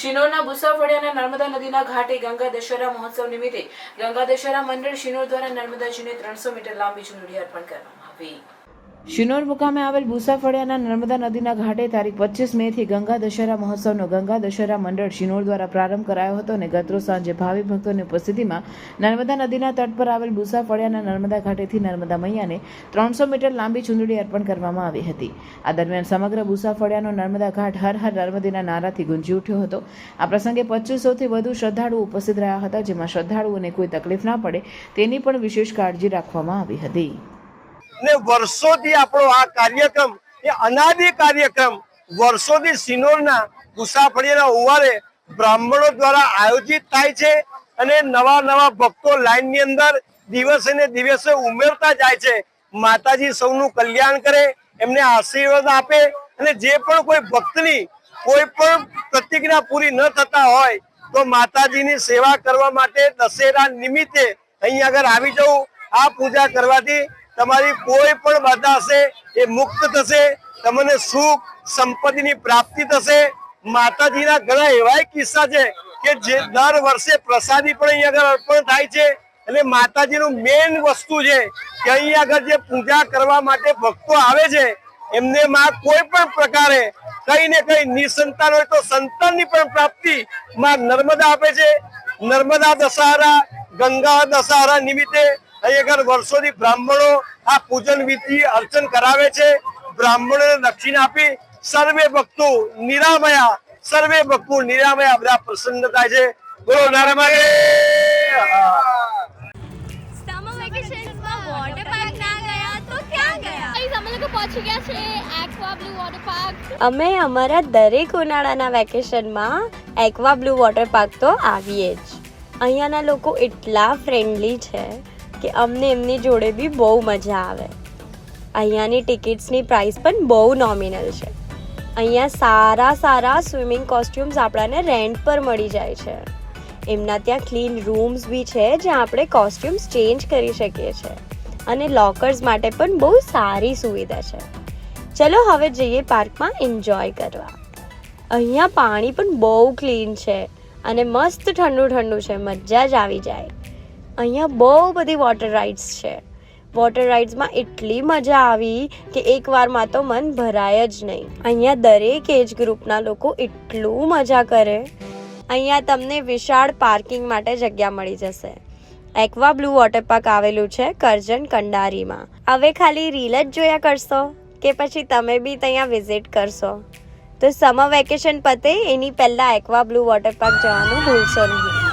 શિનોરના બુસાફળિયાના નર્મદા નદીના ઘાટે ગંગા દશેરા મહોત્સવ નિમિત્તે ગંગા દશેરા મંડળ શિનોર દ્વારા નર્મદાજીને 300 મીટર લાંબી ચુંદડી અર્પણ કરવામાં આવી. શિનોર મુકામે આવેલ બુસાફળિયાના નર્મદા નદીના ઘાટે તારીખ 25 મે થી ગંગા દશેરા મહોત્સવનો ગંગા દશેરા મંડળ શિનોર દ્વારા પ્રારંભ કરાયો હતો અને ગતરોજ સાંજે ભાવિ ભક્તોની ઉપસ્થિતિમાં નર્મદા નદીના તટ પર આવેલ બુસાફળિયાના નર્મદા ઘાટેથી નર્મદા મૈયાને 300 મીટર લાંબી ચુંદડી અર્પણ કરવામાં આવી હતી. આ દરમિયાન સમગ્ર બુસાફળિયાનો નર્મદા ઘાટ હર હર નર્મદેના નારાથી ગુંજી ઉઠ્યો હતો. આ પ્રસંગે 2500થી વધુ શ્રદ્ધાળુઓ ઉપસ્થિત રહ્યા હતા, જેમાં શ્રદ્ધાળુઓને કોઈ તકલીફ ના પડે તેની પણ વિશેષ કાળજી રાખવામાં આવી હતી. ને વર્ષોથી આપણો આ કાર્યક્રમ એ અનાદિ કાર્યક્રમ વર્ષોથી શિનોરના બુસાફળિયાના ઓવારે બ્રાહ્મણો દ્વારા આયોજિત થાય છે અને નવા નવા ભક્તો લાઈનની અંદર દિવસે ને દિવસે ઉમેરતા જાય છે. માતાજી સૌનું કલ્યાણ કરે, એમને આશીર્વાદ આપે અને જે પણ કોઈ ભક્તની કોઈ પણ પ્રતિજ્ઞા પૂરી ન થતા હોય તો માતાજીની સેવા કરવા માટે દશેરા નિમિત્તે અહીં આગળ આવી જવું. આ પૂજા કરવાથી તમારી કોઈ પણ બાધા હશે એ મુક્ત થશે, તમને સુખ સંપત્તિની પ્રાપ્તિ થશે. માતાજીના ઘણા એવા કિસ્સા છે કે જે દર વર્ષે પ્રસાદી પણ અહીં આગળ અર્પણ થાય છે અને માતાજીનું મેઇન વસ્તુ છે કે અહીં આગળ જે પૂજા કરવા માટે ભક્તો આવે છે એમને માં કોઈ પણ પ્રકારે કઈ ને કઈ નિસંતાન હોય તો સંતાનની પણ પ્રાપ્તિ માં નર્મદા આપે છે. નર્મદા દશહરા ગંગા દશહરા નિમિત્તે અહીંયા વર્ષોથી બ્રાહ્મણો આ પૂજન વિધિ અર્ચન કરાવે છે. બ્રાહ્મણોને દક્ષિણા આપી સર્વે ભક્તો નિરામયા બધા પ્રસન્ન થાય છે. બોલો નર્મદે. સમર વેકેશનમાં વોટર પાર્ક ના ગયા તો ક્યાં ગયા? અમે લોકો પહોંચી ગયા છે એક્વા બ્લુ વોટર પાર્ક. અમે અમારા દરેક ઉનાળાના વેકેશનમાં એક્વા બ્લુ વોટર પાર્ક તો આવીએ જ. અહીંયાના લોકો એટલા ફ્રેન્ડલી છે કે અમને એમની જોડે બી બહુ મજા આવે. અહીંયાની ટિકિટ્સની પ્રાઇસ પણ બહુ નોમિનલ છે. અહીંયા સારા સ્વિમિંગ કોસ્ટ્યુમ્સ આપણને રેન્ટ પર મળી જાય છે. એમના ત્યાં ક્લીન રૂમ્સ બી છે જ્યાં આપણે કોસ્ટ્યુમ્સ ચેન્જ કરી શકીએ છીએ અને લોકર્સ માટે પણ બહુ સારી સુવિધા છે. ચલો હવે જઈએ પાર્કમાં એન્જોય કરવા. અહીંયા પાણી પણ બહુ ક્લીન છે અને મસ્ત ઠંડુ છે, મજા જ આવી જાય. અહીંયા બહુ બધી વોટર રાઇડ્સ છે. વોટર રાઇડ્સમાં એટલી મજા આવી કે એકવારમાં તો મન ભરાય જ નહીં. અહીંયા દરેક એજ ગ્રુપના લોકો એટલું મજા કરે. અહીંયા તમને વિશાળ પાર્કિંગ માટે જગ્યા મળી જશે. એક્વા બ્લુ વોટર પાર્ક આવેલું છે કરજણ કંડારીમાં. હવે ખાલી રીલ જ જોયા કરશો કે પછી તમે બી ત્યાં વિઝિટ કરશો? તો સમર વેકેશન પતે એની પહેલાં એક્વા બ્લુ વોટર પાર્ક જવાનું ભૂલશો નહીં.